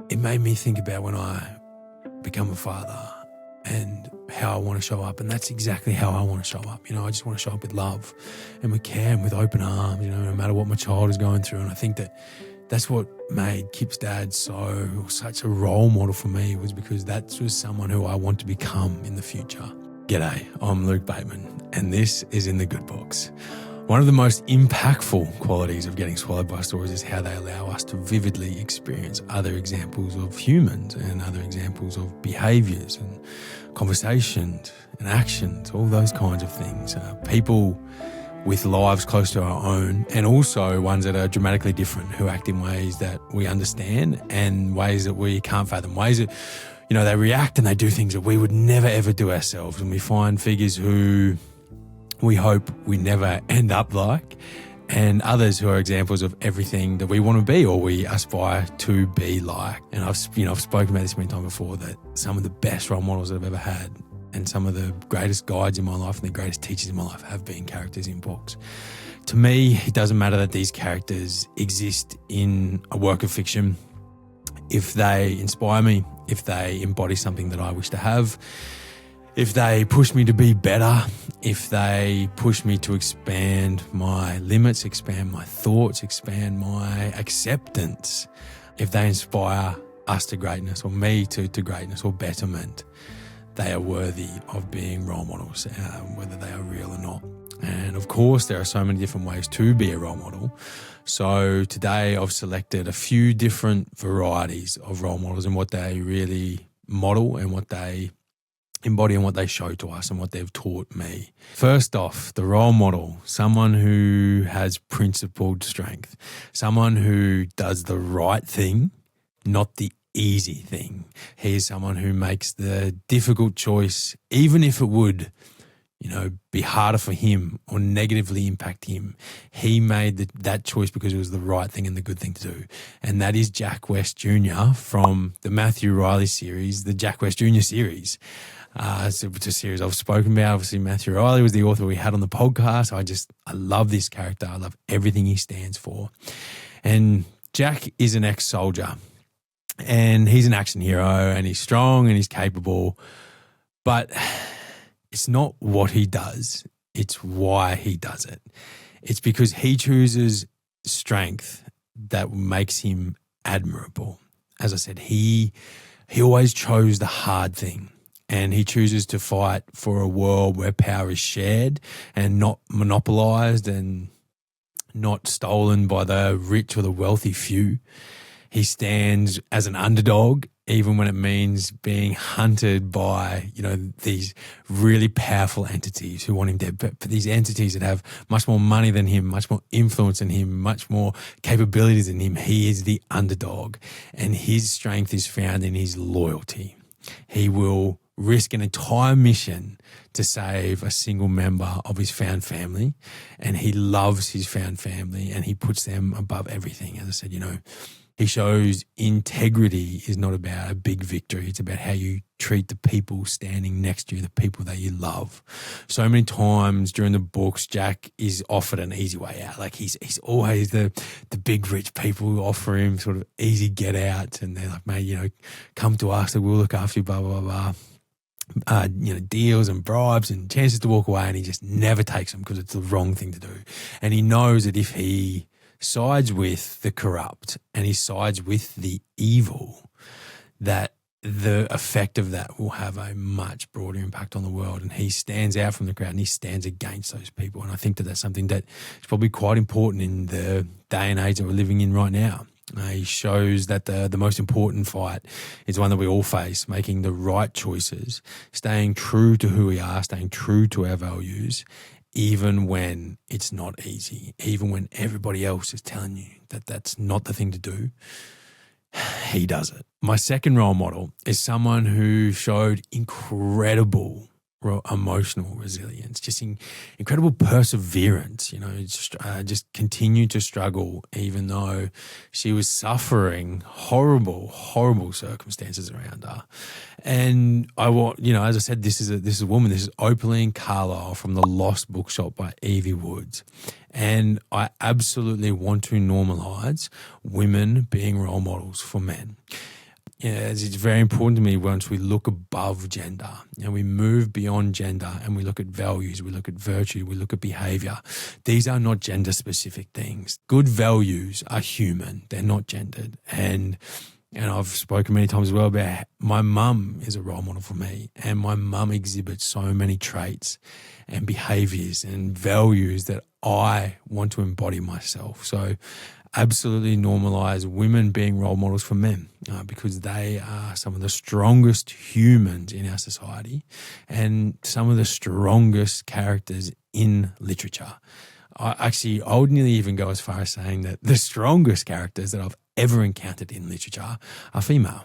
it made me think about when I become a father and how I want to show up. And that's exactly how I want to show up. I just want to show up with love and with care and with open arms, no matter what my child is going through. And I think that's what made Kip's dad such a role model for me, was because that was someone who I want to become in the future. G'day, I'm Luke Bateman, and this is In the Good Books. One of the most impactful qualities of getting swallowed by stories is how they allow us to vividly experience other examples of humans and other examples of behaviours and conversations and actions, all those kinds of things. People with lives close to our own, and also ones that are dramatically different, who act in ways that we understand and ways that we can't fathom, ways that, they react and they do things that we would never ever do ourselves. And we find figures who we hope we never end up like, and others who are examples of everything that we want to be or we aspire to be like. And I've spoken about this many times before, that some of the best role models that I've ever had and some of the greatest guides in my life and the greatest teachers in my life have been characters in books. To me, it doesn't matter that these characters exist in a work of fiction. If they inspire me, if they embody something that I wish to have, if they push me to be better, if they push me to expand my limits, expand my thoughts, expand my acceptance, if they inspire us to greatness, or me to greatness or betterment, they are worthy of being role models, whether they are real or not. And of course, there are so many different ways to be a role model. So today I've selected a few different varieties of role models and what they really model and what they embody and what they show to us and what they've taught me. First off, the role model, someone who has principled strength, someone who does the right thing, not the easy thing. He is someone who makes the difficult choice, even if it would, be harder for him or negatively impact him. He made that choice because it was the right thing and the good thing to do. And that is Jack West Jr. from the Matthew Riley series, the Jack West Jr. series. It's a series I've spoken about. Obviously, Matthew Riley was the author we had on the podcast. I love this character. I love everything he stands for. And Jack is an ex-soldier, and he's an action hero, and he's strong and he's capable. But it's not what he does. It's why he does it. It's because he chooses strength that makes him admirable. As I said, he always chose the hard thing. And he chooses to fight for a world where power is shared and not monopolized and not stolen by the rich or the wealthy few. He stands as an underdog, even when it means being hunted by, these really powerful entities who want him dead. But for these entities that have much more money than him, much more influence than him, much more capabilities than him, he is the underdog. And his strength is found in his loyalty. He will risk an entire mission to save a single member of his found family, and he loves his found family and he puts them above everything. As I said, he shows integrity is not about a big victory. It's about how you treat the people standing next to you, the people that you love. So many times during the books, Jack is offered an easy way out. Like he's always the big rich people who offer him sort of easy get out, and they're like, mate, come to us, we'll look after you, blah, blah, blah, blah. Deals and bribes and chances to walk away, and he just never takes them because it's the wrong thing to do. And he knows that if he sides with the corrupt and he sides with the evil, that the effect of that will have a much broader impact on the world. And he stands out from the crowd and he stands against those people. And I think that that's something that is probably quite important in the day and age that we're living in right now. He shows that the most important fight is one that we all face, making the right choices, staying true to who we are, staying true to our values, even when it's not easy, even when everybody else is telling you that that's not the thing to do. He does it. My second role model is someone who showed incredible emotional resilience, just incredible perseverance, just continued to struggle even though she was suffering horrible, horrible circumstances around her. And I want, as I said, this is a woman, this is Opaline Carlisle from The Lost Bookshop by Evie Woods. And I absolutely want to normalize women being role models for men. it's very important to me once we look above gender and we move beyond gender and we look at values, we look at virtue, we look at behavior. These are not gender specific things. Good values are human. They're not gendered. And I've spoken many times as well about my mum is a role model for me, and my mum exhibits so many traits and behaviors and values that I want to embody myself. So absolutely normalize women being role models for men because they are some of the strongest humans in our society and some of the strongest characters in literature. I would nearly even go as far as saying that the strongest characters that I've ever encountered in literature are female.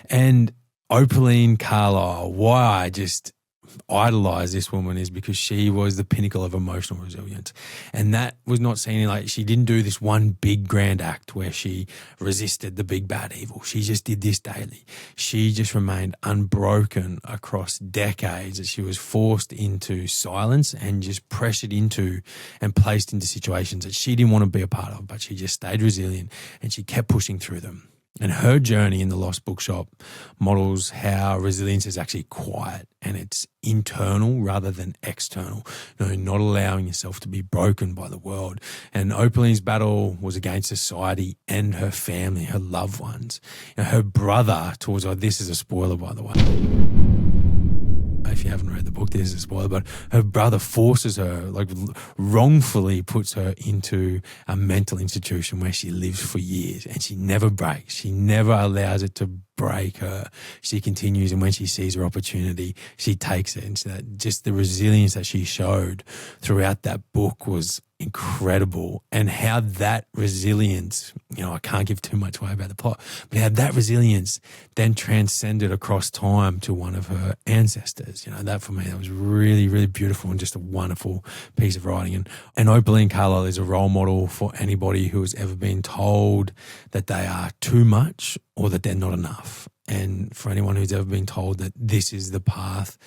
And Opaline Carlisle, why I just idolize this woman is because she was the pinnacle of emotional resilience. And that was not seen like she didn't do this one big grand act where she resisted the big bad evil. She just did this daily. She just remained unbroken across decades as she was forced into silence and just pressured into and placed into situations that she didn't want to be a part of, but she just stayed resilient and she kept pushing through them. And her journey in the Lost Bookshop models how resilience is actually quiet and it's internal rather than external, not allowing yourself to be broken by the world. And Opaline's battle was against society and her family, her loved ones. Her brother towards her, this is a spoiler by the way. If you haven't read the book, this is a spoiler, but her brother forces her, like wrongfully puts her into a mental institution where she lives for years and she never breaks. She never allows it to break her. She continues, and when she sees her opportunity, she takes it. And so that just the resilience that she showed throughout that book was incredible. And how that resilience, I can't give too much away about the plot, but how that resilience then transcended across time to one of her ancestors. That for me, that was really, really beautiful and just a wonderful piece of writing. And Opaline Carlisle is a role model for anybody who has ever been told that they are too much or that they're not enough. And for anyone who's ever been told that this is the path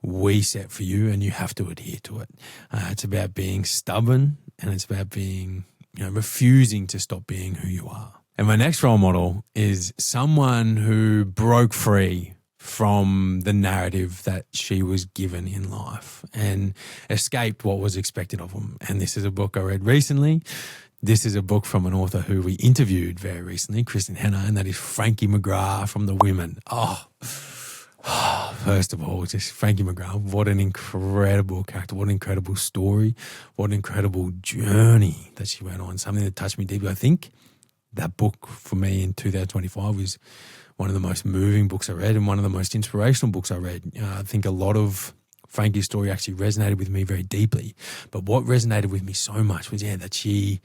we set for you and you have to adhere to it. It's about being stubborn and it's about being, refusing to stop being who you are. And my next role model is someone who broke free from the narrative that she was given in life and escaped what was expected of them. And this is a book I read recently. This is a book from an author who we interviewed very recently, Kristen Henner, and that is Frankie McGrath from The Women. First of all, just Frankie McGrath, what an incredible character, what an incredible story, what an incredible journey that she went on, something that touched me deeply. I think that book for me in 2025 was one of the most moving books I read and one of the most inspirational books I read. I think a lot of Frankie's story actually resonated with me very deeply. But what resonated with me so much was, that she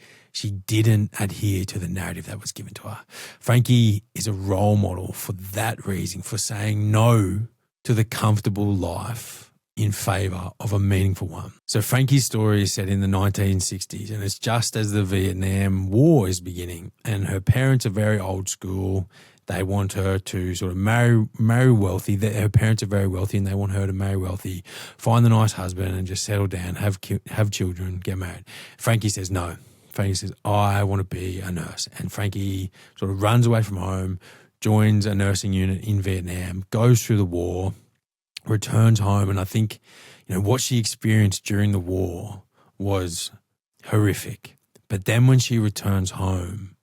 didn't adhere to the narrative that was given to her. Frankie is a role model for that reason, for saying no to the comfortable life in favour of a meaningful one. So Frankie's story is set in the 1960s and it's just as the Vietnam War is beginning and her parents are very old school. They want her to sort of marry wealthy. Her parents are very wealthy and they want her to marry wealthy, find a nice husband and just settle down, have children, get married. Frankie says no. Frankie says, I want to be a nurse. And Frankie sort of runs away from home, joins a nursing unit in Vietnam, goes through the war, returns home. And I think, what she experienced during the war was horrific. But then when she returns home,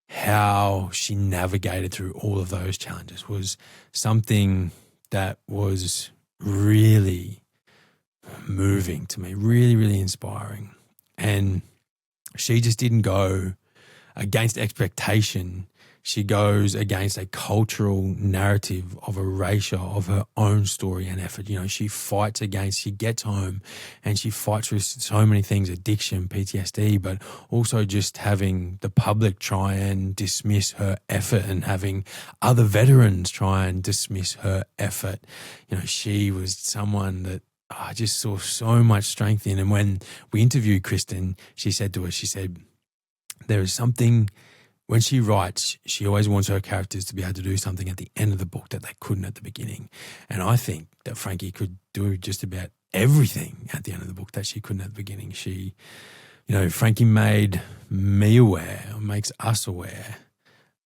how she navigated through all of those challenges was something that was really moving to me, really, really inspiring. And she just didn't go against expectation. She goes against a cultural narrative of erasure of her own story and effort. She fights against, she gets home and she fights with so many things, addiction, PTSD, but also just having the public try and dismiss her effort and having other veterans try and dismiss her effort. She was someone that I just saw so much strength in. And when we interviewed Kristen, she said to us, there is something. When she writes, she always wants her characters to be able to do something at the end of the book that they couldn't at the beginning. And I think that Frankie could do just about everything at the end of the book that she couldn't at the beginning. Frankie made me aware, makes us aware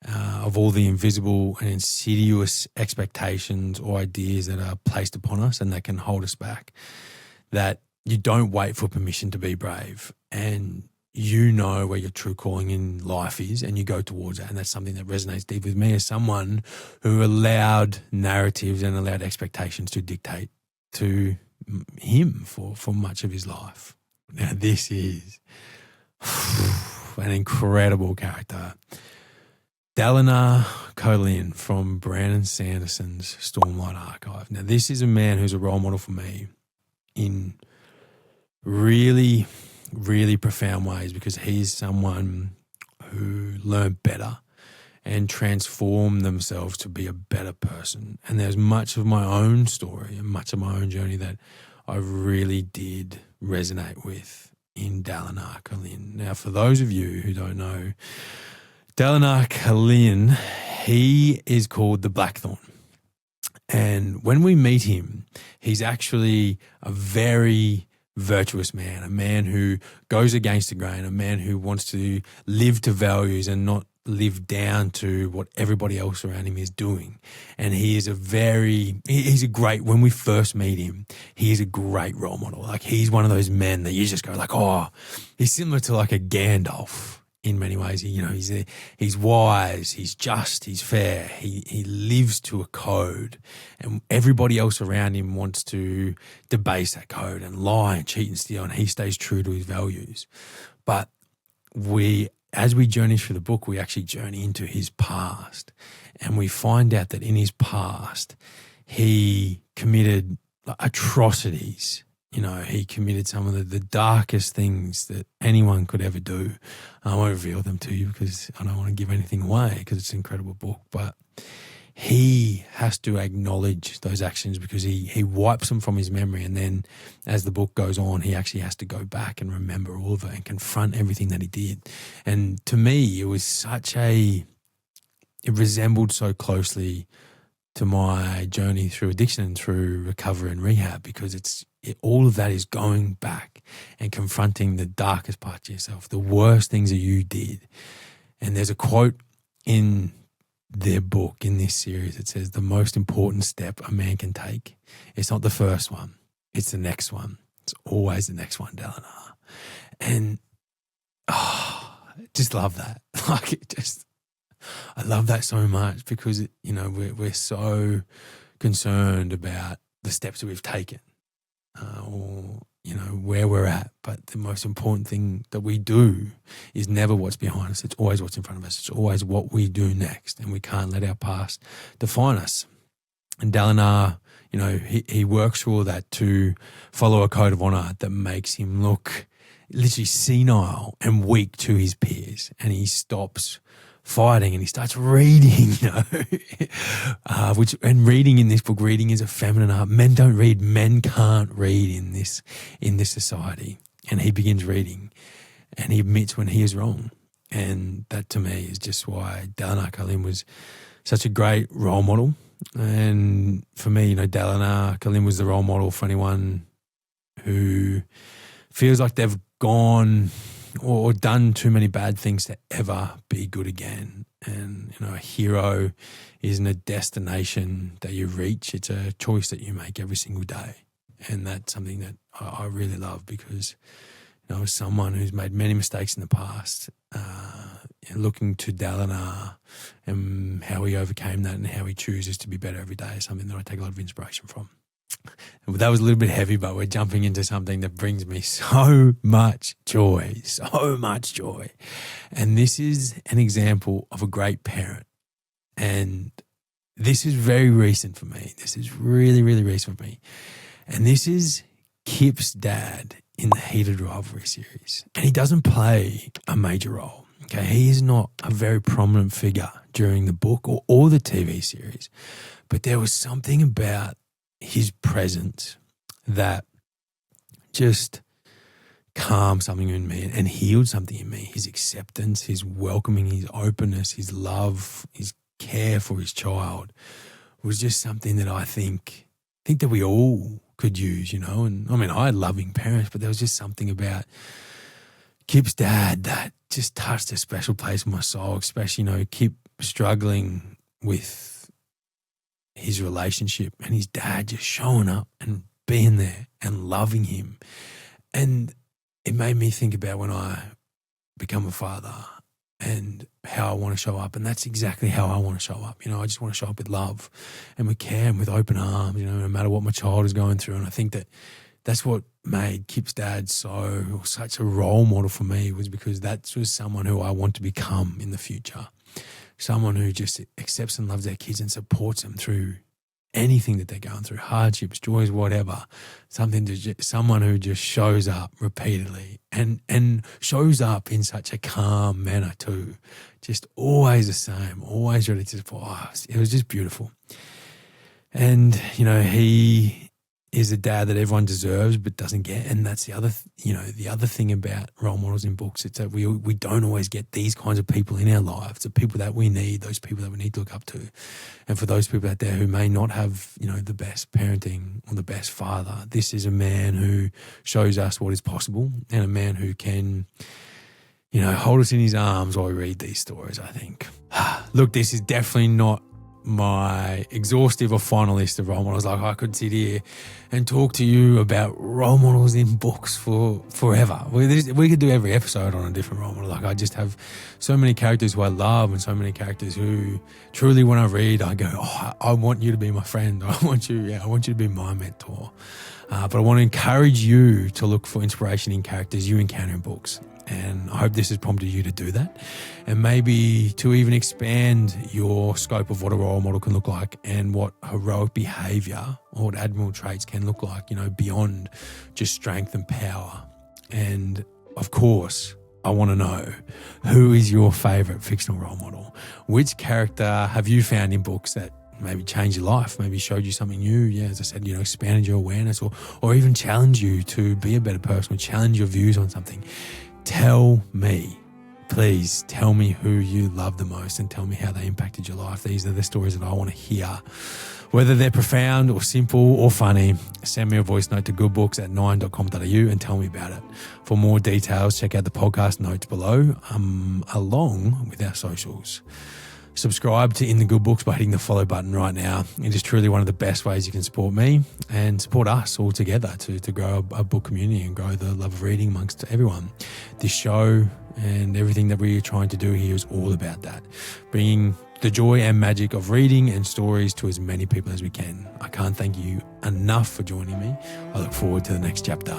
of all the invisible and insidious expectations or ideas that are placed upon us and that can hold us back. That you don't wait for permission to be brave, and you know where your true calling in life is and you go towards that. And that's something that resonates deep with me as someone who allowed narratives and allowed expectations to dictate to him for much of his life. Now, this is an incredible character. Dalinar Kholin from Brandon Sanderson's Stormlight archive. Now, this is a man who's a role model for me in really, really profound ways, because he's someone who learned better and transformed themselves to be a better person. And there's much of my own story and much of my own journey that I really did resonate with in Dalinar Kholin. Now, for those of you who don't know, Dalinar Kholin, he is called the Blackthorn. And when we meet him, he's actually a very virtuous man, a man who goes against the grain, a man who wants to live to values and not live down to what everybody else around him is doing. And he's a great, when we first meet him, he is a great role model. Like, he's one of those men that you just go like, oh, he's similar to like a Gandalf. In many ways, he's wise, he's just, he's fair, he lives to a code, and everybody else around him wants to debase that code and lie and cheat and steal, and he stays true to his values. But as we journey through the book, we actually journey into his past, and we find out that in his past, he committed atrocities. You know, he committed some of the darkest things that anyone could ever do. I won't reveal them to you because I don't want to give anything away, because it's an incredible book. But he has to acknowledge those actions because he wipes them from his memory. And then as the book goes on, he actually has to go back and remember all of it and confront everything that he did. And to me, it resembled so closely to my journey through addiction and through recovery and rehab, because all of that is going back and confronting the darkest parts of yourself, the worst things that you did. And there's a quote in their book, in this series, that says, the most important step a man can take, it's not the first one, it's the next one. It's always the next one, Dalinar. And just love that. I love that so much, because we're so concerned about the steps that we've taken, or where we're at. But the most important thing that we do is never what's behind us. It's always what's in front of us. It's always what we do next, and we can't let our past define us. And Dalinar, he works through all that to follow a code of honor that makes him look literally senile and weak to his peers, and he stops fighting and he starts reading, and reading in this book, reading is a feminine art. Men don't read, men can't read in this society. And he begins reading, and he admits when he is wrong. And that, to me, is just why Dalinar Kholin was such a great role model. And for me, Dalinar Kholin was the role model for anyone who feels like they've gone or done too many bad things to ever be good again. And, a hero isn't a destination that you reach. It's a choice that you make every single day. And that's something that I really love, because, as someone who's made many mistakes in the past, looking to Dalinar and how he overcame that and how he chooses to be better every day is something that I take a lot of inspiration from. That was a little bit heavy, but we're jumping into something that brings me so much joy. And this is an example of a great parent. And this is very recent for me. This is really, really recent for me. And this is Kip's dad in the Heated Rivalry series. And he doesn't play a major role. Okay, he is not a very prominent figure during the book or the TV series. But there was something about his presence that just calmed something in me and healed something in me. His acceptance, his welcoming, his openness, his love, his care for his child was just something that I think that we all could use, And I had loving parents, but there was just something about Kip's dad that just touched a special place in my soul, especially, Kip struggling with his relationship and his dad just showing up and being there and loving him. And it made me think about when I become a father and how I want to show up. And that's exactly how I want to show up. I just want to show up with love and with care and with open arms, no matter what my child is going through. And I think that that's what made Kip's dad such a role model for me, was because that was someone who I want to become in the future. Someone who just accepts and loves their kids and supports them through anything that they're going through, hardships, joys, whatever. Someone who just shows up repeatedly and shows up in such a calm manner too. Just always the same, always ready to support. It was just beautiful. And, he is a dad that everyone deserves but doesn't get. And that's the other thing about role models in books. It's that we don't always get these kinds of people in our lives, the people that we need, those people that we need to look up to. And for those people out there who may not have, the best parenting or the best father, this is a man who shows us what is possible, and a man who can, hold us in his arms while we read these stories, I think. Look, this is definitely not my exhaustive or final list of role models. Like, I could sit here and talk to you about role models in books for forever. We could do every episode on a different role model. Like, I just have so many characters who I love and so many characters who truly, when I read, I go, I want you to be my friend. I want you to be my mentor. But I want to encourage you to look for inspiration in characters you encounter in books. And I hope this has prompted you to do that, and maybe to even expand your scope of what a role model can look like and what heroic behaviour or what admirable traits can look like, beyond just strength and power. And of course, I want to know, who is your favourite fictional role model? Which character have you found in books that maybe changed your life, maybe showed you something new? Yeah, as I said, expanded your awareness or even challenged you to be a better person, or challenge your views on something. Tell me, please tell me who you love the most and tell me how they impacted your life. These are the stories that I want to hear. Whether they're profound or simple or funny, send me a voice note to goodbooks@9.com.au and tell me about it. For more details, check out the podcast notes below, along with our socials. Subscribe to In the Good Books by hitting the follow button right now. It is truly one of the best ways you can support me and support us all together to grow a book community and grow the love of reading amongst everyone. This show and everything that we're trying to do here is all about that, bringing the joy and magic of reading and stories to as many people as we can. I can't thank you enough for joining me. I look forward to the next chapter.